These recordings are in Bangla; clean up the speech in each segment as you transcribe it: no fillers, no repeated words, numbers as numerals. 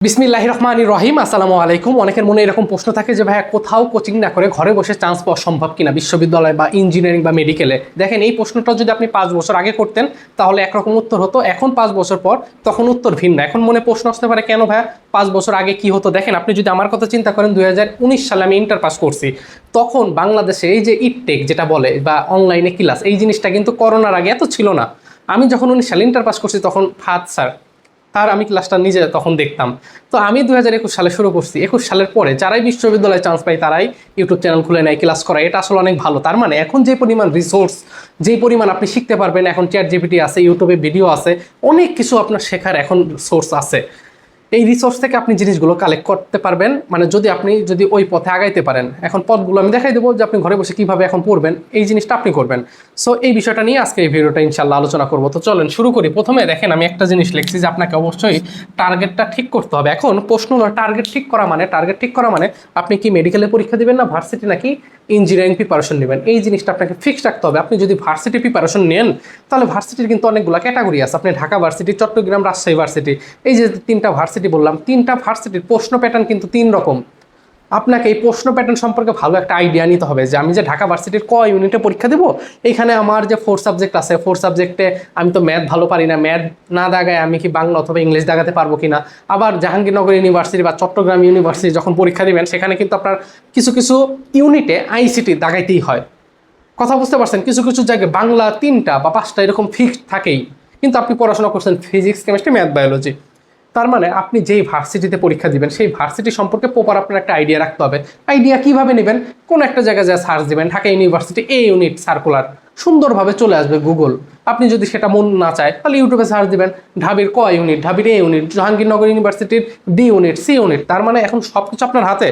বিসমিল্লাহির রহমানির রহিম। আসসালামু আলাইকুম। অনেকের মনে এরকম প্রশ্ন থাকে যে ভাইয়া কোথাও কোচিং না করে ঘরে বসে চান্স পাওয়া সম্ভব কিনা বিশ্ববিদ্যালয় বা ইঞ্জিনিয়ারিং বা মেডিকেলে। দেখেন, এই প্রশ্নটা যদি আপনি 5 বছর আগে করতেন তাহলে একরকম উত্তর হতো, এখন 5 বছর পর তখন উত্তর ভিন্ন। এখন মনে প্রশ্ন আসতে পারে কেন ভাইয়া 5 বছর আগে কি হতো। দেখেন, আপনি যদি আমার কথা চিন্তা করেন, 2019 সালে আমি ইন্টার পাস করছি। তখন বাংলাদেশে এই যে ইটটেক যেটা বলে বা অনলাইনে ক্লাস, এই জিনিসটা কিন্তু করোনার আগে এত ছিল না। আমি যখন 19 সালে ইন্টার পাস করছি তখন ফাদ স্যার তার আমি ক্লাসটা নিজে তখন দেখতাম। তো আমি 2021 সালে শুরু করছি। 21 সালের পরে যারাই বিশ্ববিদ্যালয়ে চান্স পায় তারাই ইউটিউব চ্যানেল খুলে নেয়, ক্লাস করায়। এটা আসলে অনেক ভালো। তার মানে এখন যে পরিমাণ রিসোর্স, যেই পরিমাণ আপনি শিখতে পারবেন, এখন চ্যাট জিপিটি আছে, ইউটিউবে ভিডিও আছে, অনেক কিছু আপনার শেখার এখন সোর্স আছে। এই রিসোর্স থেকে আপনি জিনিসগুলো কালেক্ট করতে পারবেন, মানে যদি ওই পথে আগাইতে পারেন। এখন পথগুলো আমি দেখাই দেবো যে আপনি ঘরে বসে কিভাবে এখন পড়বেন, এই জিনিসটা আপনি করবেন। সো এই বিষয়টা নিয়ে আজকে এই ভিডিওটা ইনশাল্লাহ আলোচনা করবো। তো চলেন শুরু করি। প্রথমে দেখেন, আমি একটা জিনিস লিখছি যে আপনাকে অবশ্যই টার্গেটটা ঠিক করতে হবে। এখন প্রশ্ন হলো টার্গেট ঠিক করা মানে আপনি কি মেডিকেলে পরীক্ষা দিবেন না ভার্সিটি নাকি ইঞ্জিনিয়ারিং প্রিপারেশন নেবেন, এই জিনিসটা আপনাকে ফিক্স রাখতে হবে। আপনি যদি ভার্সিটি প্রিপারেশন নেন তাহলে ভার্সিটির কিন্তু অনেকগুলো ক্যাটাগরি আছে। আপনি ঢাকা ভার্সিটি, চট্টগ্রাম, রাজশাহী ভার্সিটি, এই যে 3টা ভার্সিটি বললাম, 3টা ভার্সিটির প্রশ্ন প্যাটার্ন কিন্তু 3 রকম। আপনাকে এই প্রশ্ন প্যাটার্ন সম্পর্কে ভালো একটা আইডিয়া নিতে হবে যে আমি যে ঢাকা ভার্সিটির ক ইউনিটে পরীক্ষা দেবো, এইখানে আমার যে 4 সাবজেক্ট আছে, 4 সাবজেক্টে আমি তো ম্যাথ ভালো পারি না, ম্যাথ না দাগায় আমি কি বাংলা অথবা ইংলিশ দাগাতে পারবো কিনা। আবার জাহাঙ্গীরনগর ইউনিভার্সিটি বা চট্টগ্রাম ইউনিভার্সিটি যখন পরীক্ষা দিবেন, সেখানে কিন্তু আপনার কিছু কিছু ইউনিটে আইসিটি দাগাইতেই হয়। কথা বুঝতে পারছেন? কিছু কিছু জায়গায় বাংলা 3টা বা 5টা এরকম ফিক্সড থাকেই, কিন্তু আপনি পড়াশোনা করছেন ফিজিক্স, কেমিস্ট্রি, ম্যাথ, বায়োলজি। তার মানে আপনি যেই ভার্সিটিতে পরীক্ষা দিবেন সেই ভার্সিটি সম্পর্কে প্রপার আপনার একটা আইডিয়া রাখতে হবে। আইডিয়া কিভাবে নেবেন? কোন একটা জায়গায় যা সার্চ দিবেন, ঢাকা ইউনিভার্সিটি এ ইউনিট সার্কুলার, সুন্দরভাবে চলে আসবে গুগল। আপনি যদি সেটা মন না চায় তাহলে ইউটিউবে সার্চ দিবেন ঢাবির ক ইউনিট, ঢাবির এ ইউনিট, জাহাঙ্গীরনগর ইউনিভার্সিটির ডি ইউনিট, সি ইউনিট। তার মানে এখন সব কিছু আপনার হাতে।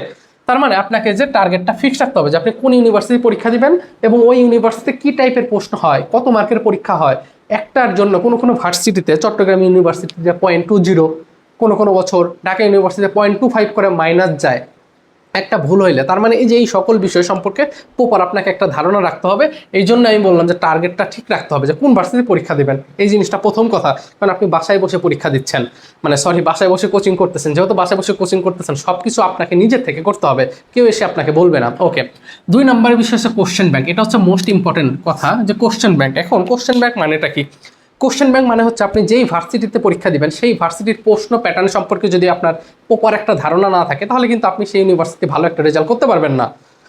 তার মানে আপনাকে যে টার্গেটটা ফিক্স রাখতে হবে যে আপনি কোন ইউনিভার্সিটি পরীক্ষা দিবেন এবং ওই ইউনিভার্সিটিতে কি টাইপের প্রশ্ন হয়, কত মার্কের পরীক্ষা হয়। একটার জন্য কোনো ভার্সিটিতে, চট্টগ্রাম ইউনিভার্সিটিতে 0.20, কোনো বছর ঢাকা ইউনিভার্সিটিতে 0.25 করে মাইনাস যায় একটা ভুল হইলে। তার মানে এই যে এই সকল বিষয় সম্পর্কে প্রপার আপনাকে একটা ধারণা রাখতে হবে। এই জন্য আমি বললাম যে টার্গেটটা ঠিক রাখতে হবে যে কোন ভার্সিটি পরীক্ষা দেবেন, এই জিনিসটা প্রথম কথা। কারণ আপনি বাসায় বসে পরীক্ষা দিচ্ছেন, বাসায় বসে কোচিং করতেছেন। যেহেতু বাসায় বসে কোচিং করতেছেন, সব কিছু আপনাকে নিজের থেকে করতে হবে, কেউ এসে আপনাকে বলবে না। ওকে, 2 নম্বরের বিষয় হচ্ছে কোশ্চেন ব্যাংক। এটা হচ্ছে মোস্ট ইম্পর্টেন্ট কথা, যে কোশ্চেন ব্যাংক। এখন কোশ্চেন ব্যাংক মানেটা কি? কোশ্চেন ব্যাংক মানে হচ্ছে আপনি যেই ভার্সিটিতে পরীক্ষা দিবেন সেই ভার্সিটির প্রশ্ন প্যাটার্ন সম্পর্কে যদি আপনার প্রপার একটা ধারণা না থাকে তাহলে কিন্তু আপনি সেই ইউনিভার্সিটি ভালো একটা রেজাল্ট করতে পারবেন না।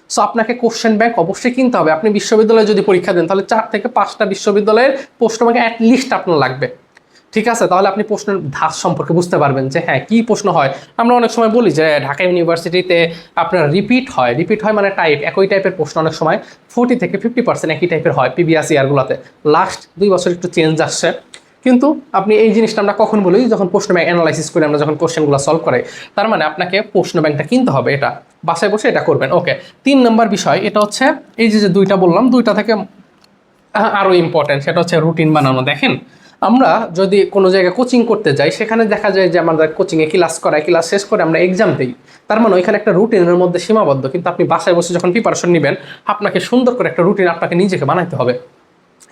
সো আপনাকে কোশ্চেন ব্যাংক অবশ্যই কিনতে হবে। আপনি বিশ্ববিদ্যালয়ে যদি পরীক্ষা দেন তাহলে 4 থেকে 5টা বিশ্ববিদ্যালয়ের প্রশ্ন ব্যাংক অ্যাটলিস্ট আপনার লাগবে। ঠিক আছে? তাহলে আপনি প্রশ্নের ধাঁচ সম্পর্কে বুঝতে পারবেন যে হ্যাঁ কী প্রশ্ন হয়। আমরা অনেক সময় বলি যে ঢাকা ইউনিভার্সিটিতে আপনার রিপিট হয় মানে একই টাইপের প্রশ্ন অনেক সময় 40 থেকে 50% একই টাইপের হয় প্রিভিয়াস ইয়ারগুলোতে। লাস্ট 2 বছর একটু চেঞ্জ আসছে, কিন্তু আপনি এই জিনিসটা আমরা কখন বলি, যখন প্রশ্ন ব্যাংক অ্যানালাইসিস করে আমরা যখন কোশ্চেনগুলো সলভ করাই। তার মানে আপনাকে প্রশ্ন ব্যাংকটা কিনতে হবে, এটা বাসায় বসে এটা করবেন। ওকে, 3 নম্বর বিষয় এটা হচ্ছে এই যে 2টা বললাম, 2টা থেকে আরও ইম্পর্টেন্ট, সেটা হচ্ছে রুটিন বানানো। দেখেন, আমরা যদি কোনো জায়গায় কোচিং করতে যাই সেখানে দেখা যায় যে আমাদের কোচিংয়ে ক্লাস করায়, ক্লাস শেষ করে আমরা এক্সাম দিই। তার মানে ওইখানে একটা রুটিনের মধ্যে সীমাবদ্ধ। কিন্তু আপনি বাসায় বসে যখন প্রিপারেশন নেবেন, আপনাকে সুন্দর করে একটা রুটিন আপনাকে নিজেকে বানাইতে হবে।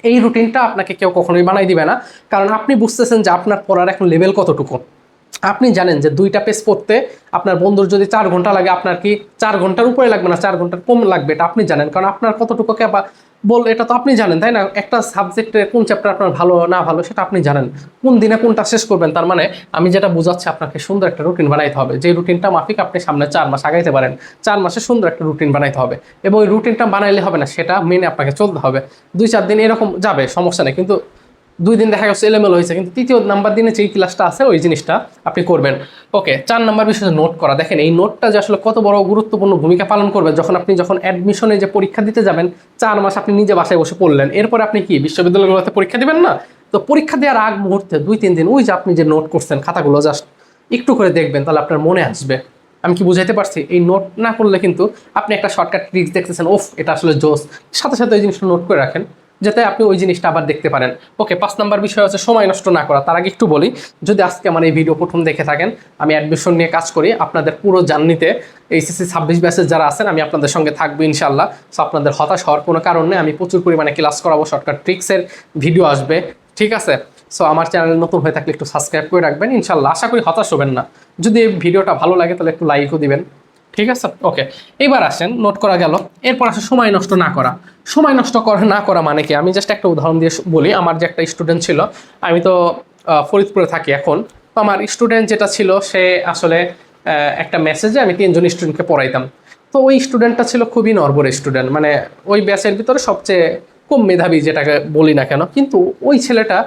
এই রুটিনটা আপনাকে কেউ কখনোই বানাই দিবে না, কারণ আপনি বুঝতেছেন যে আপনার পড়ার এখন লেভেল কতটুকু। আপনি জানেন যে 2টা পেজ পড়তে আপনার বন্ধুর যদি 4 ঘন্টা লাগে, আপনার কি 4 ঘন্টার উপরে লাগবে না 4 ঘন্টার কম লাগবে, এটা আপনি জানেন। কারণ আপনার কতটুকু এটা তো আপনি জানেন, তাই না? একটা সাবজেক্টে কোন চ্যাপ্টার আপনার ভালো না ভালো সেটা আপনি জানেন, কোন দিনে কোনটা শেষ করবেন। তার মানে আমি যেটা বোঝাচ্ছি, আপনাকে সুন্দর একটা রুটিন বানাইতে হবে, যে রুটিনটা মাফিক আপনি সামনে 4 মাস আগাইতে পারেন। 4 মাসে সুন্দর একটা রুটিন বানাইতে হবে, এবং ওই রুটিনটা বানাইলে হবে না, সেটা মেনে আপনাকে চলতে হবে। 2-4 দিন এরকম যাবে, সমস্যা নেই, কিন্তু 2 দিন দেখা গেছে এলোমেলো হয়েছে, কিন্তু 3য় নাম্বার দিনে যেই ক্লাসটা আছে ওই জিনিসটা আপনি করবেন। ওকে, 4 নম্বর বিষয় নোট করা। দেখেন, এই নোটটা যে আসলে কত বড় গুরুত্বপূর্ণ ভূমিকা পালন করবে। যখন অ্যাডমিশনে যে পরীক্ষা দিতে যাবেন, 4 মাস আপনি নিজে বাসায় বসে পড়লেন, এরপরে আপনি কি বিশ্ববিদ্যালয়গুলোতে পরীক্ষা দিবেন না? তো পরীক্ষা দেওয়ার আগ মুহূর্তে 2-3 দিন ওই যে আপনি যে নোট করছেন খাতাগুলো জাস্ট একটু করে দেখবেন, তাহলে আপনার মনে আসবে। আমি কি বুঝাইতে পারছি? এই নোট না করলে কিন্তু আপনি একটা শর্টকাট ট্রিক্স দেখতেছেন, ওফ এটা আসলে জোস, সাথে সাথে ওই জিনিসটা নোট করে রাখেন যাতে আপনি ওই জিনিসটা আবার দেখতে পারেন। ওকে, 5 নম্বর বিষয় হচ্ছে সময় নষ্ট না করা। তার আগে একটু বলি, যদি আজকে আমার এই ভিডিও প্রথম দেখে থাকেন, আমি অ্যাডমিশন নিয়ে কাজ করি। আপনাদের পুরো জার্নিতে এইচএসসি 26 ব্যাচের যারা আছেন, আমি আপনাদের সঙ্গে থাকবো ইনশাল্লাহ। সো আপনাদের হতাশ হওয়ার কোনো কারণ নেই, আমি প্রচুর পরিমাণে ক্লাস করাবো, শর্টকাট ট্রিক্সের ভিডিও আসবে। ঠিক আছে? সো আমার চ্যানেল নতুন হয়ে থাকলে একটু সাবস্ক্রাইব করে রাখবেন, ইনশাল্লাহ আশা করি হতাশ হবেন না। যদি এই ভিডিওটা ভালো লাগে তাহলে একটু লাইকও দিবেন, ঠিক আছে? ওকে, এবার আসেন, নোট করা গেল। এরপর আসে সময় নষ্ট না করা। সময় নষ্ট না করা মানে কি, আমি জাস্ট একটা উদাহরণ দিয়ে বলি। আমার যে একটা স্টুডেন্ট ছিল, আমি তো ফরিদপুরে থাকি এখন, তো আমার স্টুডেন্ট যেটা ছিল সে আসলে একটা মেসেজে আমি 3জন স্টুডেন্টকে পড়াইতাম। তো ওই স্টুডেন্টটা ছিল খুবই নর্বর স্টুডেন্ট, মানে ওই ব্যাচের ভিতরে সবচেয়ে কম মেধাবী যেটাকে বলি না কেন, কিন্তু ওই ছেলেটা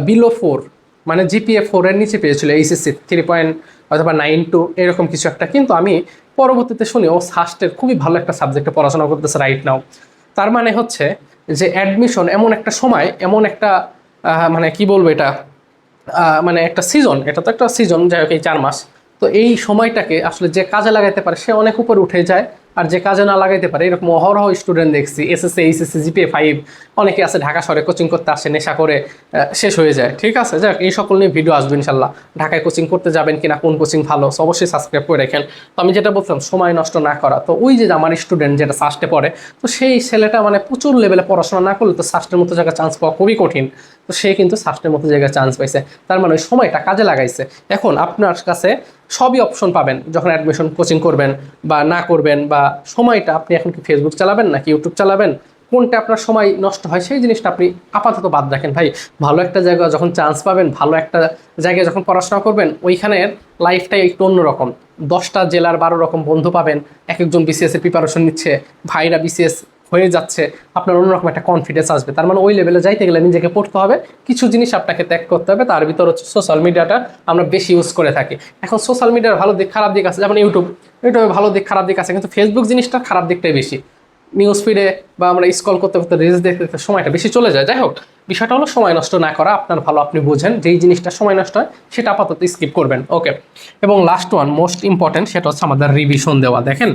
বিলো 4, মানে জিপিএ 4-এর নিচে পেয়েছিল, এইচএসসি 3 অথবা 9.2 এরকম কিছু একটা। কিন্তু আমি পরবর্তীতে শুনি ও সাস্টের খুবই ভালো একটা সাবজেক্টে পড়াশোনা করতেছে রাইট নাও। তার মানে হচ্ছে যে অ্যাডমিশন এমন একটা সময়, এমন একটা মানে কি বলবো এটা, মানে একটা সিজন, এটা তো একটা সিজন, যাই হোক এই 4 মাস। তো এই সময়টাকে আসলে যে কাজে লাগাইতে পারে সে অনেক উপরে উঠে যায়, আর যে কাজে না লাগাইতে পারে এরকম অহরহ স্টুডেন্ট দেখছি, এসএসসি এইচএসসি জিপিএ 5, অনেকে আছে ঢাকা শহরে কোচিং করতে আসে, নেশা করে শেষ হয়ে যায়। ঠিক আছে, যাক এই সকল নিয়ে ভিডিও আসবে ইনশাল্লাহ। ঢাকায় কোচিং করতে যাবেন কিনা, কোন কোচিং ভালো, অবশ্যই সাবস্ক্রাইব করে রাখেন। তো আমি যেটা বলছিলাম সময় নষ্ট না করা, তো ওই যে আমার স্টুডেন্ট যেটা সাস্টে পড়ে, তো সেই ছেলেটা মানে প্রচুর লেভেলে পড়াশোনা না করলে তো সাস্টের মতো জায়গায় চান্স পাওয়া খুবই কঠিন। তো সে কিন্তু সাস্টের মতো জায়গায় চান্স পাইছে, তার মানে ওই সময়টা কাজে লাগাইছে। এখন আপনার কাছে সবই অপশন পাবেন যখন অ্যাডমিশন কোচিং করবেন বা না করবেন, বা সময়টা আপনি এখন কি ফেসবুক চালাবেন নাকি ইউটিউব চালাবেন, কোনটা আপনার সময় নষ্ট হয় সেই জিনিসটা আপনি আপাতত বাদ রাখেন ভাই। ভালো একটা জায়গায় যখন চান্স পাবেন, ভালো একটা জায়গায় যখন পড়াশোনা করবেন, ওইখানের লাইফটাই একটু অন্যরকম। 10টা জেলার 12 রকম বন্ধু পাবেন, এক একজন বিসিএস এর প্রিপারেশন নিচ্ছে, ভাইরা বিসিএস হয়ে যাচ্ছে, আপনার অন্যরকম একটা কনফিডেন্স আসবে। তার মানে ওই লেভেলে যাইতে গেলে নিজেকে পড়তে হবে, কিছু জিনিস আপনাকে ত্যাগ করতে হবে। তার ভিতর হচ্ছে সোশ্যাল মিডিয়াটা আমরা বেশি ইউজ করে থাকি। এখন সোশ্যাল মিডিয়ার ভালো দিক খারাপ দিক আছে, যেমন ইউটিউবে ভালো দিক খারাপ দিক আছে, কিন্তু ফেসবুক জিনিসটা খারাপ দিকটাই বেশি। নিউজ ফিডে বা আমরা স্ক্রল করতে করতে রিলস দেখতে দেখতে সময়টা বেশি চলে যায়। যাই হোক, বিষয়টা হলো সময় নষ্ট না করা। আপনার ভালো আপনি বুঝেন, যেই জিনিসটা সময় নষ্ট হয় সেটা আপাতত স্কিপ করবেন। ওকে, এবং লাস্ট ওয়ান মোস্ট ইম্পর্টেন্ট, সেটা হচ্ছে আমাদের রিভিশন দেওয়া। দেখেন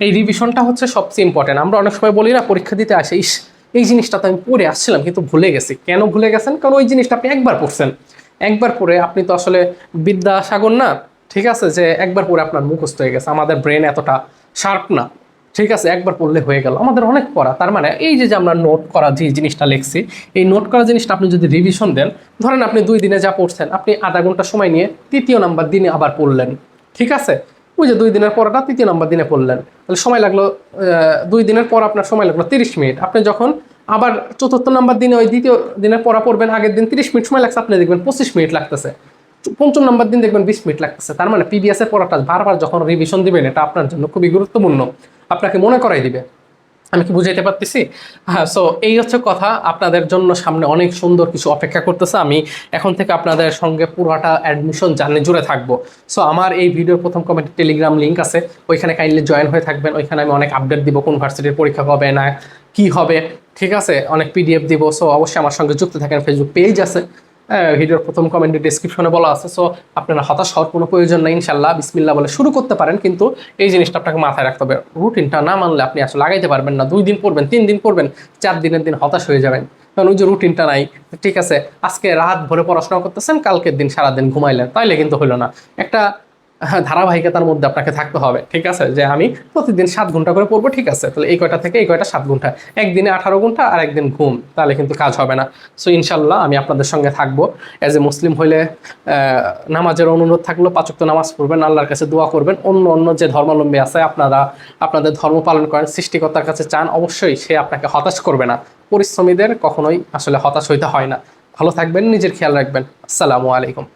এই রিভিশনটা হচ্ছে সবচেয়ে ইম্পর্টেন্ট। আমরা অনেক সময় বলি না, পরীক্ষা দিতে আসে, এই জিনিসটা তো আমি পড়ে আসছিলাম কিন্তু ভুলে গেছি। কেন ভুলে গেছেন? কারণ ওই জিনিসটা আপনি একবার পড়ছেন, একবার পড়ে আপনি তো আসলে বিদ্যাসাগর না, ঠিক আছে, যে একবার পড়ে আপনার মুখস্থ হয়ে গেছে। আমাদের ব্রেন এতটা শার্প না, ঠিক আছে, একবার পড়লে হয়ে গেল। আমাদের অনেক পড়া। তার মানে এই যে আমরা নোট করা যে জিনিসটা লিখছি, এই নোট করা জিনিসটা আপনি যদি রিভিশন দেন, ধরেন আপনি 2 দিনে যা পড়ছেন, আপনি আধা ঘন্টা সময় নিয়ে 3য় নাম্বার দিনে আবার পড়লেন, ঠিক আছে, ওই যে 2 দিনের পড়াটা 3য় নাম্বার দিনে পড়লেন, তাহলে সময় লাগলো 2 দিনের পর আপনার সময় লাগলো 30 মিনিট। আপনি যখন আবার 4র্থ নাম্বার দিনে ওই 2য় দিনের পড়া পড়বেন, আগের দিন 30 মিনিট সময় লাগছে, আপনি দেখবেন 25 মিনিট লাগতেছে। 5ম নাম্বার দিন দেখবেন 20 মিনিট লাগতেছে। তার মানে প্রিভিয়াস এর পড়াটা বারবার যখন রিভিশন দিবেন, এটা আপনার জন্য খুবই গুরুত্বপূর্ণ, আপনাকে মনে করাই দিবে। আমি কি বুঝাইতে পারতেছি? হ্যাঁ, সো এই হচ্ছে কথা। আপনাদের জন্য সামনে অনেক সুন্দর কিছু অপেক্ষা করতেছে। আমি এখন থেকে আপনাদের সঙ্গে পুরোটা অ্যাডমিশন জার্নি জুড়ে থাকবো। সো আমার এই ভিডিওর প্রথম কমেন্টে টেলিগ্রাম লিঙ্ক আছে, ওইখানে কাইন্ডলি জয়েন হয়ে থাকবেন। ওইখানে আমি অনেক আপডেট দিব, কোন ভার্সিটির পরীক্ষা হবে না কি হবে, ঠিক আছে, অনেক পিডিএফ দিব। সো অবশ্যই আমার সঙ্গে যুক্ত থাকেন। ফেসবুক পেজ আছে, ভিডিওর প্রথম কমেন্টে ডিসক্রিপশনে বলা আছে। সো আপনারা হতাশ হওয়ার কোনো প্রয়োজন নেই, ইনশাল্লাহ বিসমিল্লাহ বলে শুরু করতে পারেন। কিন্তু এই জিনিসটা আপনাকে মাথায় রাখতে হবে, রুটিনটা না মানলে আপনি আসলে লাগাইতে পারবেন না। 2 দিন পড়বেন, 3 দিন পড়বেন, 4 দিনের দিন হতাশ হয়ে যাবেন, কারণ ওই যে রুটিনটা নাই। ঠিক আছে, আজকে রাত ভরে পড়াশোনা করতেছেন, কালকের দিন সারাদিন ঘুমাইলেন, তাইলে কিন্তু হলো না। একটা ধারাবাহিকতার মধ্যে আপনাকে থাকতে হবে, ঠিক আছে, যে আমি প্রতিদিন 7 ঘন্টা করে পড়বো, ঠিক আছে, তাহলে এই কয়টা থেকে এই কয়টা 7 ঘন্টা, একদিনে 18 ঘন্টা আর একদিন ঘুম, তাহলে কিন্তু কাজ হবে না। সো ইনশাল্লাহ আমি আপনাদের সঙ্গে থাকবো। অ্যাজ এ মুসলিম হইলে নামাজের অনুরোধ থাকলো, 5 ওয়াক্ত নামাজ পড়বেন, আল্লাহর কাছে দোয়া করবেন। অন্য যে ধর্মাবলম্বী আছে, আপনারা আপনাদের ধর্ম পালন করেন, সৃষ্টিকর্তার কাছে চান, অবশ্যই সে আপনাকে হতাশ করবে না। পরিশ্রমীদের কখনোই আসলে হতাশ হইতে হয় না। ভালো থাকবেন, নিজের খেয়াল রাখবেন। আসসালামু আলাইকুম।